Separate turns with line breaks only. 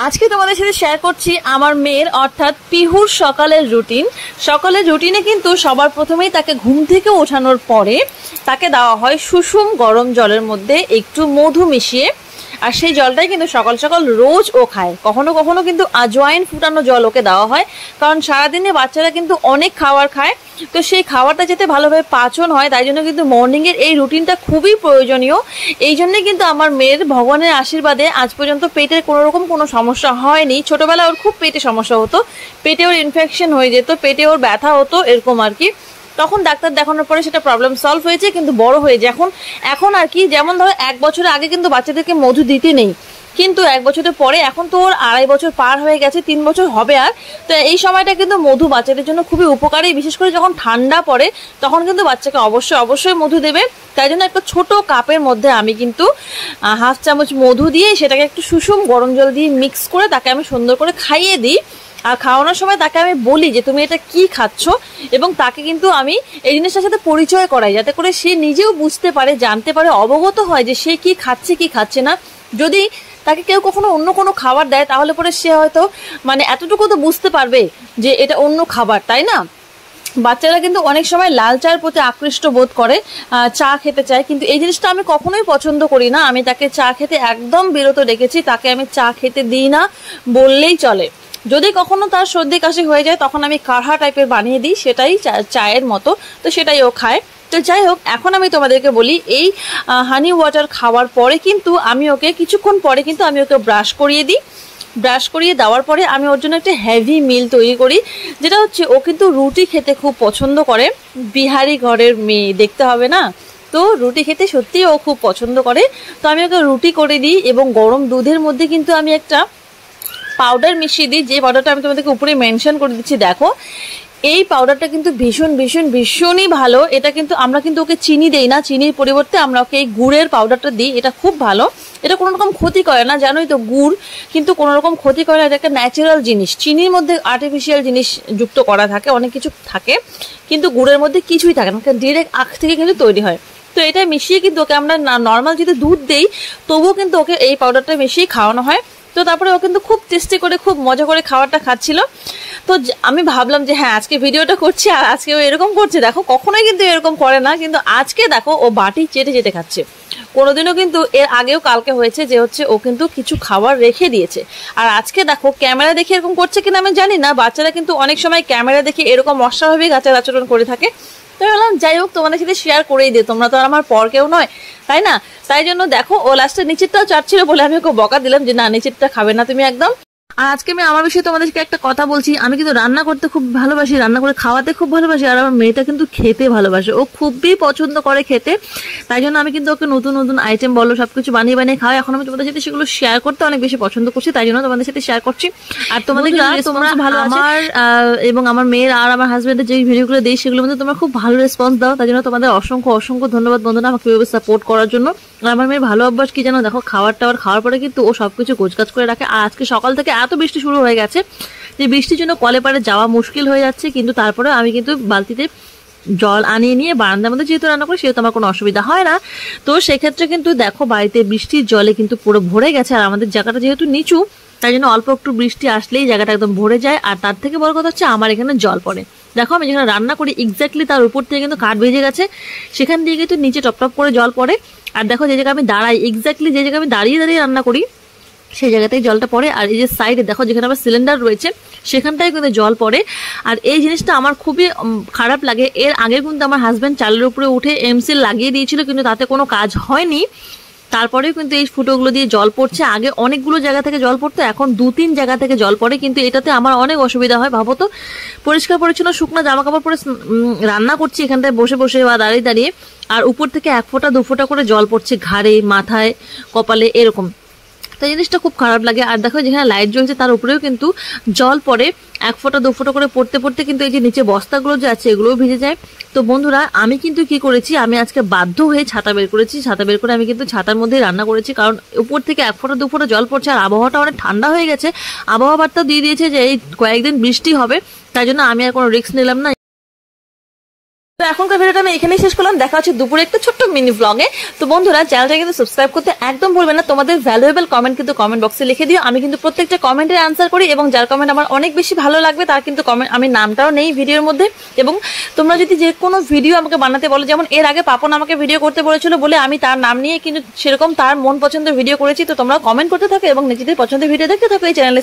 আজকে তোমাদের সাথে শেয়ার করছি আমার মেয়ের অর্থাৎ পিহুর সকালের রুটিন। সকালের রুটিনে কিন্তু সবার প্রথমেই তাকে ঘুম থেকে ওঠানোর পরে তাকে দেওয়া হয় সুষুম গরম জলের মধ্যে একটু মধু মিশিয়ে, আর সেই জলটাই কিন্তু সকাল সকাল রোজ ও খায়। কখনো কখনো কিন্তু আজওয়াইন ফুটানো জল ওকে দেওয়া হয়, কারণ সারাদিনে বাচ্চারা কিন্তু অনেক খাবার খায়, তো সেই খাবারটা যাতে ভালোভাবে পাচন হয় তাই জন্য কিন্তু মর্নিংয়ের এই রুটিনটা খুবই প্রয়োজনীয়। এই জন্যই কিন্তু আমার মেয়ের ভগবানের আশীর্বাদে আজ পর্যন্ত পেটের কোনোরকম কোনো সমস্যা হয়নি। ছোটোবেলায় ওর খুব পেটে সমস্যা হতো, পেটে ওর ইনফেকশন হয়ে যেত, পেটে ওর ব্যথা হতো এরকম আর কি। তখন ডাক্তার দেখানোর পরে সেটা প্রবলেম সলভ হয়েছে, কিন্তু বড় হয়ে এখন আর কি, যেমন ধরো 1 বছরের আগে কিন্তু বাচ্চাদেরকে মধু দিতে নেই, কিন্তু 1 বছরের পরে এখন তো ওর 2.5 বছর পার হয়ে গেছে, 3 বছর হবে আর। তো এই সময়টা কিন্তু মধু বাচ্চাদের জন্য খুবই উপকারী, বিশেষ করে যখন ঠান্ডা পড়ে তখন কিন্তু বাচ্চাকে অবশ্যই মধু দেবে। তাই জন্য একটা ছোট কাপের মধ্যে আমি কিন্তু 1/2 চামচ মধু দিয়ে সেটাকে একটু সুষুম গরম জল দিয়ে মিক্স করে তাকে আমি সুন্দর করে খাইয়ে দিই। আর খাওয়ানোর সময় তাকে আমি বলি যে তুমি এটা কি খাচ্ছ, এবং তাকে কিন্তু আমি এই জিনিসটার সাথে পরিচয় করাই, যাতে করে সে নিজেও বুঝতে পারে, জানতে পারে, অবগত হয় যে সে কি খাচ্ছে কি খাচ্ছে না। যদি তাকে কেউ কখনো অন্য কোনো খাবার দেয় তাহলে পরে সে হয়তো এতটুকু তো বুঝতে পারবে যে এটা অন্য খাবার, তাই না? বাচ্চারা কিন্তু অনেক সময় লাল চায়ের প্রতি আকৃষ্ট বোধ করে, চা খেতে চায়, কিন্তু এই জিনিসটা আমি কখনোই পছন্দ করি না। আমি তাকে চা খেতে একদম বিরত রেখেছি, তাকে আমি চা খেতে দিই না বললেই চলে। যদি কখনো তার সর্দি কাশি হয়ে যায় তখন আমি কাঢ়া টাইপের বানিয়ে দিই, সেটাই চায়ের মতো, তো সেটাই ও খায়। তো যাই হোক, এখন আমি তোমাদেরকে বলি এই হানি ওয়াটার খাওয়ার পরে কিন্তু আমি ওকে কিছুক্ষণ পরে কিন্তু আমি ওকে ব্রাশ করিয়ে দিই। ব্রাশ করিয়ে দেওয়ার পরে আমি ওর জন্য একটা হেভি মিল তৈরি করি, যেটা হচ্ছে ও কিন্তু রুটি খেতে খুব পছন্দ করে। বিহারি ঘরের মেয়ে দেখতে হবে না, তো রুটি খেতে সত্যিই ও খুব পছন্দ করে। তো আমি ওকে রুটি করে দিই এবং গরম দুধের মধ্যে কিন্তু আমি একটা পাউডার মিশিয়ে দিই, যে পাউডারটা আমি তোমাদেরকে উপরে মেনশন করে দিচ্ছি। দেখো, এই পাউডারটা কিন্তু ভীষণই ভালো। এটা কিন্তু আমরা কিন্তু ওকে চিনি দেই না, চিনির পরিবর্তে আমরা ওকে এই গুড়ের পাউডারটা দিই। এটা খুব ভালো, এটা কোনো রকম ক্ষতি করে না, জানোই তো গুড় কিন্তু কোনো রকম ক্ষতি করে না, এটা একটা ন্যাচারাল জিনিস। চিনির মধ্যে আর্টিফিশিয়াল জিনিস যুক্ত করা থাকে, অনেক কিছু থাকে, কিন্তু গুড়ের মধ্যে কিছুই থাকে না, ডিরেক্ট আখ থেকে কিন্তু তৈরি হয়। তো এটা মিশিয়ে কিন্তু ওকে আমরা নর্মাল যদি দুধ দেই তবুও কিন্তু ওকে এই পাউডারটা মিশিয়ে খাওয়ানো হয়। তো তারপরে ও কিন্তু খুব টেস্টি করে খুব মজা করে খাবারটা খাচ্ছিল। তো আমি ভাবলাম যে হ্যাঁ, আজকে ভিডিওটা করছি আর আজকে ও এরকম করছে। দেখো, কখনোই কিন্তু এরকম করে না, কিন্তু আজকে দেখো ও বাটি চেটে খাচ্ছে। কোনোদিনও কিন্তু এর আগেও কালকে হয়েছে যে হচ্ছে ও কিন্তু কিছু খাবার রেখে দিয়েছে, আর আজকে দেখো ক্যামেরা দেখে এরকম করছে কিনা আমি জানি না। বাচ্চারা কিন্তু অনেক সময় ক্যামেরা দেখে এরকম অস্বাভাবিক আচরণ করে থাকে। তো বললাম যাই হোক, তোমাদের সাথে শেয়ার করেই দিই, তোমরা তো আর আমার পর কেউ নয়, তাই না? তাই জন্য দেখো ও লাস্টে নিচেরটাও চাটছিল বলে আমি ওকে বকা দিলাম যে না, নিচেরটা খাবে না তুমি একদম। আর আজকে আমি আমার বিষয়ে তোমাদেরকে একটা কথা বলছি, আমি কিন্তু রান্না করতে খুব ভালোবাসি, রান্না করে খাওয়াতে খুব ভালোবাসি, আর আমার মেয়েটা কিন্তু খেতে ভালোবাসে, ও খুবই পছন্দ করে খেতে। তাই জন্য আমি কিন্তু ওকে নতুন আইটেম বলো সবকিছু বানিয়ে খাওয়াই। এখন আমি তোমাদের সাথে সেগুলো শেয়ার করতে অনেক বেশি পছন্দ করছি, তাই জন্য তোমাদের সাথে শেয়ার করছি। আর তোমাদের তোমরা ভালো, আমার এবং আমার মেয়ের আর আমার হাজবেন্ডের যে ভিডিওগুলো দিই সেগুলোর মধ্যে তোমরা খুব ভালো রেসপন্স দাও, তাই জন্য তোমাদের অসংখ্য ধন্যবাদ বন্ধুরা আমাকে এভাবে সাপোর্ট করার জন্য। আর আমার মেয়ের ভালো অভ্যাস কি জানো, দেখো খাওয়ার পরে কিন্তু ও সবকিছু গোছগাছ করে রাখে। আর আজকে সকাল থেকে এত বৃষ্টি শুরু হয়ে গেছে যে বৃষ্টির জন্য কলে পারে যাওয়া মুশকিল হয়ে যাচ্ছে, কিন্তু তারপরে আমি কিন্তু বালতিতে জল আনিয়ে নিয়ে বারান্দার মধ্যে যেহেতু রান্না করি সেহেতু আমার কোনো অসুবিধা হয় না। তো সেক্ষেত্রে কিন্তু দেখো বাড়িতে বৃষ্টির জলে কিন্তু পুরো ভরে গেছে, আর আমাদের জায়গাটা যেহেতু নিচু তাই জন্য অল্প একটু বৃষ্টি আসলেই জায়গাটা একদম ভরে যায়। আর তার থেকে বড় কথা হচ্ছে আমার এখানে জল পড়ে। দেখো আমি যেখানে রান্না করি এক্স্যাক্টলি তার উপর থেকে কিন্তু কাঠ ভেজে গেছে, সেখান দিয়ে কিন্তু নিচে টপ করে জল পড়ে। আর দেখো যে জায়গায় আমি দাঁড়াই, এক্স্যাক্টলি যে জায়গায় আমি দাঁড়িয়ে রান্না করি সেই জায়গাতেই জলটা পড়ে। আর এই যে সাইডে দেখো যেখানে আমার সিলিন্ডার রয়েছে সেখানটায় কিন্তু জল পড়ে। আর এই জিনিসটা আমার খুবই খারাপ লাগে। এর আগে কিন্তু আমার হাজব্যান্ড চালের উপরে উঠে এমসিল লাগিয়ে দিয়েছিল, কিন্তু তাতে কোনো কাজ হয়নি। তারপরেও কিন্তু এই ফুটোগুলো দিয়ে জল পড়ছে। আগে অনেকগুলো জায়গা থেকে জল পড়তো, এখন 2-3 জায়গা থেকে জল পড়ে, কিন্তু এটাতে আমার অনেক অসুবিধা হয়। ভাবো তো, পরিষ্কার পরিচ্ছন্ন শুকনো জামা কাপড় পরে রান্না করছি এখানটায় বসে বা দাঁড়িয়ে, আর উপর থেকে 1 ফোঁটা 2 ফোঁটা করে জল পড়ছে ঘাড়ে, মাথায়, কপালে, এরকম। তো জিনিসটা খুব খারাপ লাগে। আর দেখো যেখানে লাইট জ্বলছে তার উপরেও কিন্তু জল পড়ে, 1 ফোঁটা 2 ফোঁটা করে পড়তে কিন্তু এই যে নিচে বস্তাগুলো যে আছে এগুলোও ভিজে যায়। তো বন্ধুরা আমি কিন্তু কি করেছি, আমি আজকে বাধ্য হয়ে ছাতা বের করেছি। ছাতা বের করে আমি কিন্তু ছাতার মধ্যে রান্না করেছি, কারণ উপর থেকে 1 ফোঁটা 2 ফোঁটা জল পড়ছে, আর আবহাওয়াটা অনেক ঠান্ডা হয়ে গেছে। আবহাওয়া বার্তাও দিয়ে দিয়েছে যে এই কয়েকদিন বৃষ্টি হবে, তাই জন্য আমি আর কোনো রিস্ক নিলাম না। তো এখনকার ভিডিওটা আমি এখানেই শেষ করলাম। দেখা হচ্ছে দুপুরে একটা ছোট্ট মিনি ব্লগে। তো বন্ধুরা চ্যানেলটা কিন্তু সাবস্ক্রাইব করতে একদম ভুলবেন না। তোমাদের ভ্যালুয়েবল কমেন্ট কিন্তু কমেন্ট বক্সে লিখে দিও। আমি কিন্তু প্রত্যেকটা কমেন্টের আনসার করি এবং যার কমেন্ট আমার অনেক বেশি ভালো লাগবে তার কিন্তু কমেন্ট, আমি নামটাও নেই ভিডিওর মধ্যে। এবং তোমরা যদি যে কোনো ভিডিও আমাকে বানাতে বলো, যেমন এর আগে পাপন আমাকে ভিডিও করতে বলেছিল বলে আমি তার নাম নিয়ে কিন্তু সেরকম তার মন পছন্দের ভিডিও করেছি। তো তোমরা কমেন্ট করতে থাকো এবং নিজেদের পছন্দের ভিডিও দেখতে থাকো। এই চ্যানেলে